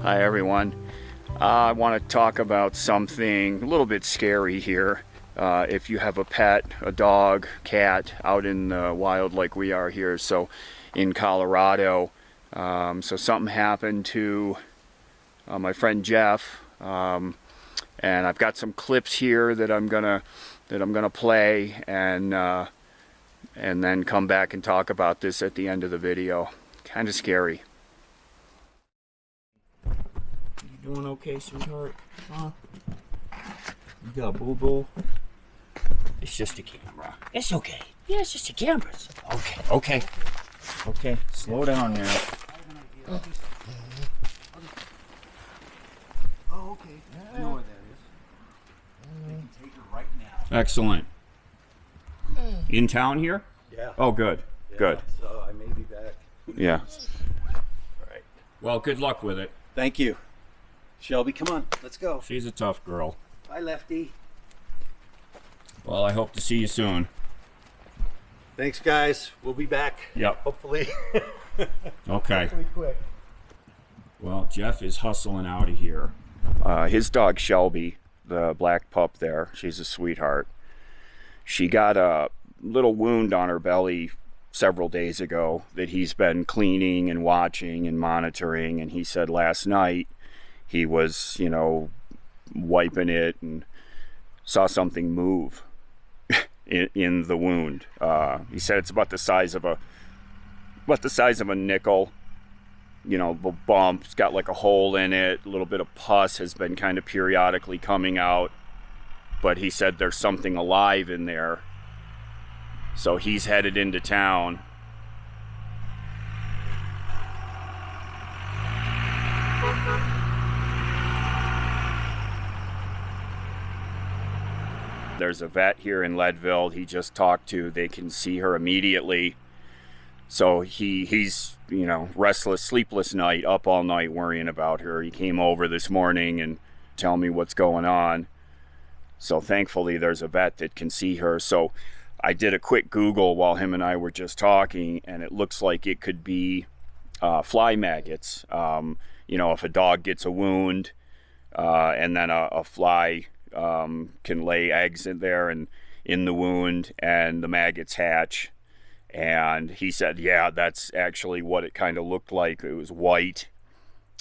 Hi everyone. I want to talk about something a little bit scary here. If you have a pet, a dog, cat out in the wild like we are here, so in Colorado, so something happened to my friend Jeff, and I've got some clips here that I'm gonna play, and then come back and talk about this at the end of the video. Kind of scary. You doing okay, sweetheart? Huh? You got boo-boo? It's just a camera. It's okay. Yeah, it's just a camera. Okay. Okay, slow down now. Oh, okay. I know where that is. They can take her right now. Excellent. In town here? Yeah. Oh, good. Yeah, Good. So I may be back. Yeah. All right. Well, good luck with it. Thank you. Shelby, come on. Let's go. She's a tough girl. Bye, Lefty. Well, I hope to see you soon. Thanks, guys. We'll be back. Yep. Hopefully. Okay. Pretty quick. Well, Jeff is hustling out of here. His dog Shelby, the black pup there, she's a sweetheart. She got a little wound on her belly several days ago that he's been cleaning and watching and monitoring, and he said last night he was, wiping it and saw something move in the wound. He said it's about the size of a nickel. The bump. It's got like a hole in it. A little bit of pus has been kind of periodically coming out. But he said there's something alive in there. So he's headed into town. There's a vet here in Leadville he just talked to. They can see her immediately. So he's, restless, sleepless night, up all night worrying about her. He came over this morning and tell me what's going on. So thankfully there's a vet that can see her. So I did a quick Google while him and I were just talking, and it looks like it could be fly maggots. If a dog gets a wound and then a fly can lay eggs in there and in the wound, and the maggots hatch. And he said, yeah, that's actually what it kind of looked like. It was white.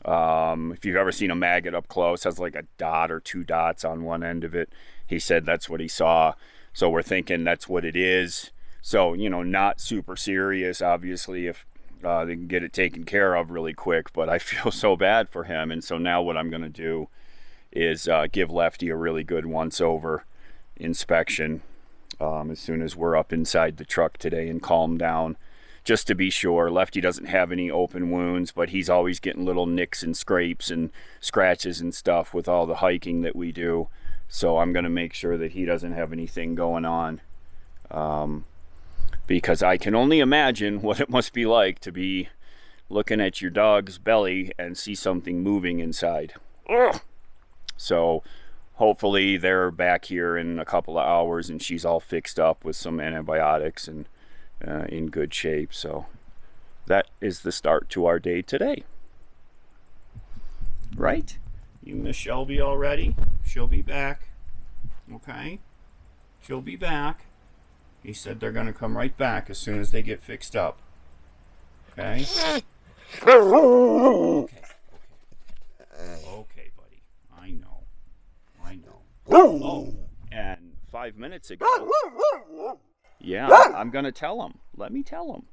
If you've ever seen a maggot up close, it has like a dot or two dots on one end of it. He said that's what he saw. So we're thinking that's what it is. So, not super serious, obviously, if they can get it taken care of really quick. But I feel so bad for him. And so now what I'm going to do is give Lefty a really good once-over inspection as soon as we're up inside the truck today and calm down, just to be sure. Lefty doesn't have any open wounds, but he's always getting little nicks and scrapes and scratches and stuff with all the hiking that we do. So I'm going to make sure that he doesn't have anything going on, because I can only imagine what it must be like to be looking at your dog's belly and see something moving inside. Ugh. So hopefully they're back here in a couple of hours and she's all fixed up with some antibiotics and in good shape. So that is the start to our day today. Right? You miss Shelby already? She'll be back. Okay? She'll be back. He said they're going to come right back as soon as they get fixed up. Okay? Okay. Okay, buddy. I know. Oh, and 5 minutes ago, yeah, I'm going to tell him. Let me tell him.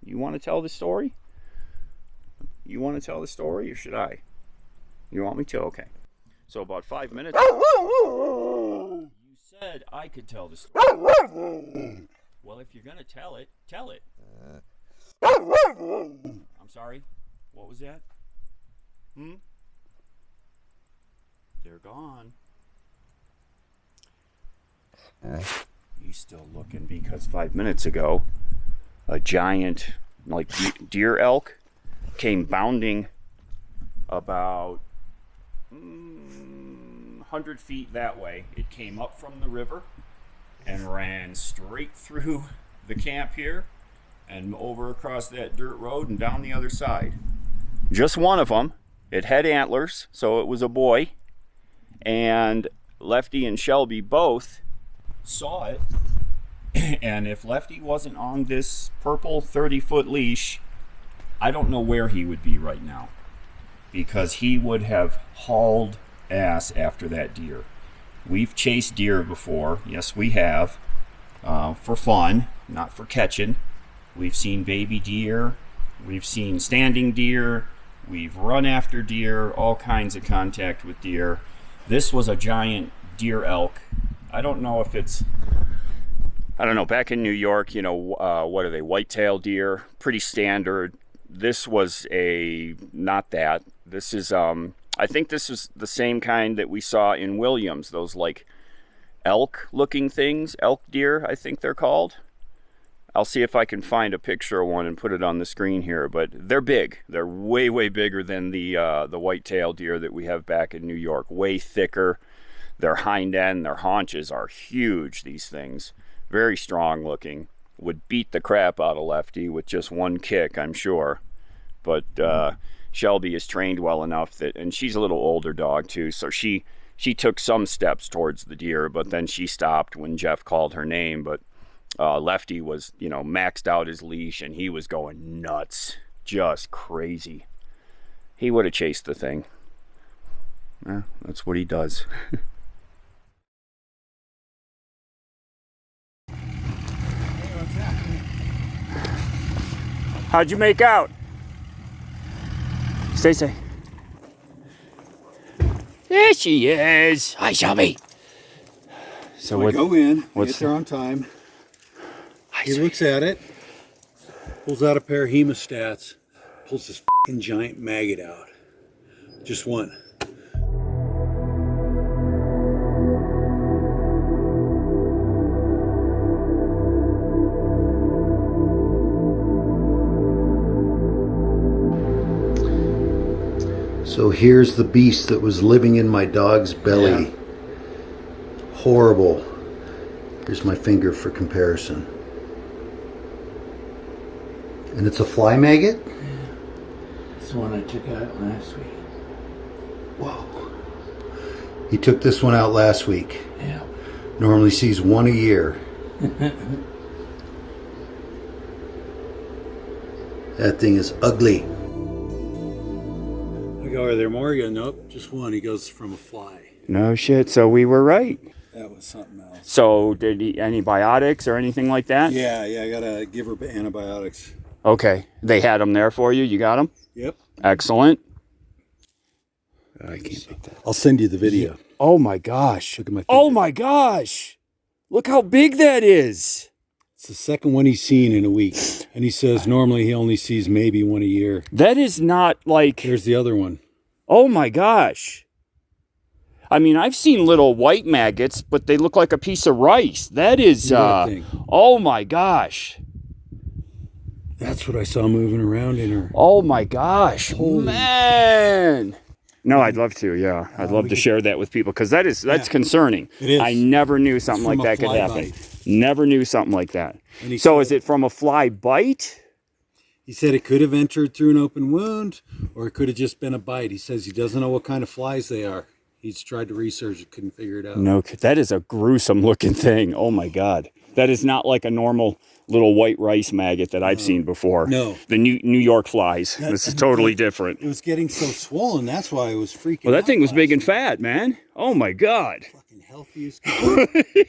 You want to tell the story? You want to tell the story, or should I? You want me to? Okay. So about 5 minutes ago, you said I could tell the story. Well, if you're going to tell it, tell it. I'm sorry? What was that? They're gone. He's still looking because 5 minutes ago, a giant, deer elk came bounding about 100 feet that way. It came up from the river and ran straight through the camp here and over across that dirt road and down the other side. Just one of them. It had antlers, so it was a boy. And Lefty and Shelby both saw it. And if Lefty wasn't on this purple 30-foot leash, I don't know where he would be right now, because he would have hauled ass after that deer. We've chased deer before. Yes, we have. For fun, not for catching. We've seen baby deer. We've seen standing deer. We've run after deer, all kinds of contact with deer. This was a giant deer elk. I don't know if it's, I don't know, back in New York, you know, what are they, whitetail deer? Pretty standard. This was not that. This is, I think this is the same kind that we saw in Williams, those like elk looking things, elk deer, I think they're called. I'll see if I can find a picture of one and put it on the screen here, but they're big. They're way, way bigger than the whitetail deer that we have back in New York. Way thicker. Their hind end, their haunches are huge, these things. Very strong looking. Would beat the crap out of Lefty with just one kick, I'm sure. But Shelby is trained well enough that, and she's a little older dog too, so she took some steps towards the deer, but then she stopped when Jeff called her name. But Lefty was, you know, maxed out his leash and he was going nuts, just crazy. He would have chased the thing. Yeah, that's what he does. How'd you make out? Stay. There she is. Hi, Shelby. So we go in, we get there on time. He looks at it, pulls out a pair of hemostats, pulls this fucking giant maggot out. Just one. So here's the beast that was living in my dog's belly. Yeah. Horrible. Here's my finger for comparison. And it's a fly maggot? Yeah. It's the one I took out last week. Whoa. He took this one out last week. Yeah. Normally sees one a year. That thing is ugly. I go, are there more? You go, nope, just one. He goes from a fly. No shit, so we were right. That was something else. So did he antibiotics or anything like that? Yeah, I gotta give her antibiotics. Okay, they had them there for you. You got them? Yep. Excellent. I can't take that. I'll send you the video. Oh my gosh. Look at my finger. Oh my gosh. Look how big that is. It's the second one he's seen in a week. And he says normally he only sees maybe one a year. That is not like... Here's the other one. Oh my gosh. I mean, I've seen little white maggots, but they look like a piece of rice. That is... oh my gosh. That's what I saw moving around in her. Oh my gosh. Holy man. No, I'd love to, yeah. I'd love to share that with people, because that's concerning. It is. I never knew something like that could happen. Bite. Never knew something like that. So is it from a fly bite? He said it could have entered through an open wound, or it could have just been a bite. He says he doesn't know what kind of flies they are. He's tried to research it, couldn't figure it out. No, that is a gruesome looking thing. Oh my God. That is not like a normal little white rice maggot that I've seen before. No. The New York flies. This is totally different. It was getting so swollen, that's why it was freaking Well, that out thing was big and last fat, man. Oh my God. Fucking healthy as could be.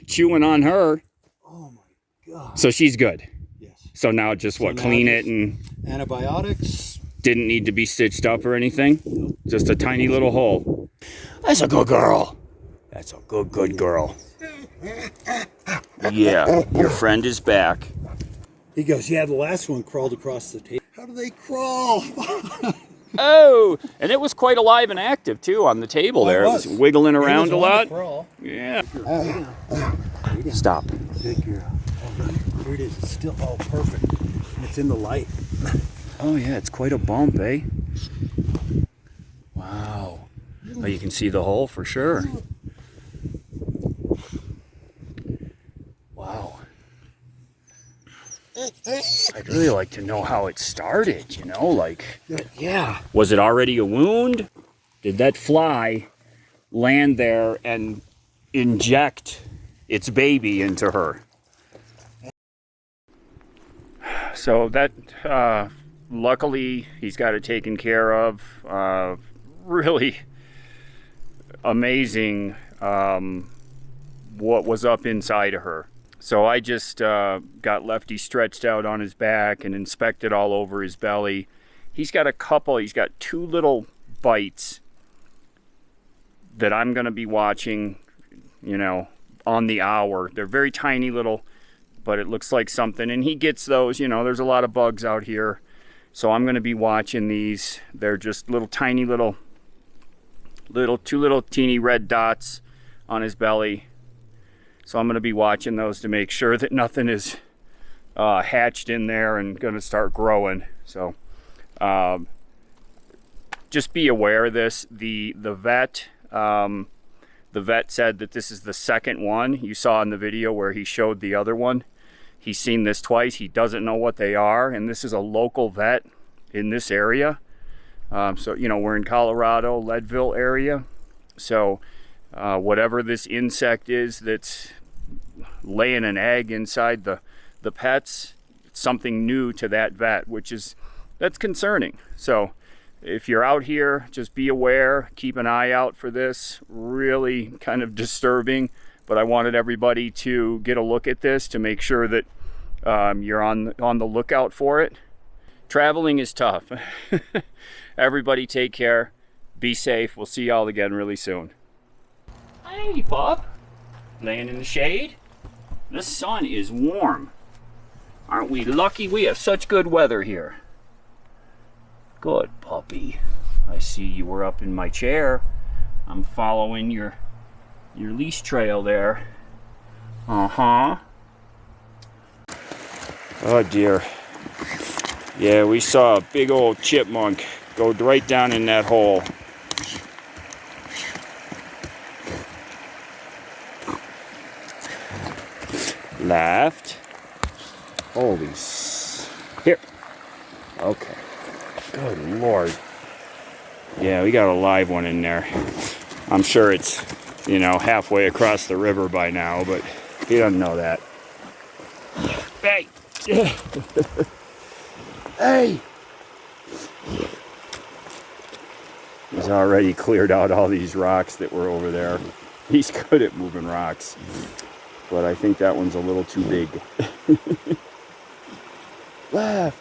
Chewing on her. Oh my God. So she's good. Yes. So now just now clean it just and antibiotics. didn't need to be stitched up or anything? Nope. Just a tiny little hole. That's a good girl. That's a good girl. Yeah, your friend is back. He goes, yeah, the last one crawled across the table. How do they crawl? Oh, and it was quite alive and active too on the table there. It was wiggling around a lot. Yeah. Stop. Good girl. Oh, look, here it is. It's still all perfect. And it's in the light. Oh yeah, it's quite a bump, eh? Wow. Oh, you can see the hole for sure. Wow. I'd really like to know how it started, you know, like, Yeah. was it already a wound? Did that fly land there and inject its baby into her? So that, luckily, he's got it taken care of. Really amazing what was up inside of her. So I just got Lefty stretched out on his back and inspected all over his belly. He's got two little bites that I'm going to be watching, you know, on the hour. They're very tiny little, but it looks like something. And he gets those, you know, there's a lot of bugs out here. So I'm going to be watching these. They're just little tiny two little teeny red dots on his belly. So I'm going to be watching those to make sure that nothing is hatched in there and going to start growing. So just be aware of this. The vet said that this is the second one. You saw in the video where he showed the other one. He's seen this twice. He doesn't know what they are, and this is a local vet in this area. So, you know, we're in Colorado, Leadville area. So whatever this insect is that's laying an egg inside the pets, it's something new to that vet, that's concerning. So if you're out here, just be aware, keep an eye out for this. Really kind of disturbing, but I wanted everybody to get a look at this to make sure that you're on the lookout for it. Traveling is tough. Everybody take care, be safe. We'll see y'all again really soon. Hey, pup. Laying in the shade. The sun is warm. Aren't we lucky we have such good weather here? Good puppy. I see you were up in my chair. I'm following your leash trail there. Uh-huh. Oh dear. Yeah, we saw a big old chipmunk go right down in that hole. Left. Holy here. Okay. Good Lord. Yeah, we got a live one in there. I'm sure it's, you know, halfway across the river by now, but he doesn't know that. Hey! Hey! He's already cleared out all these rocks that were over there. He's good at moving rocks, but I think that one's a little too big. Left!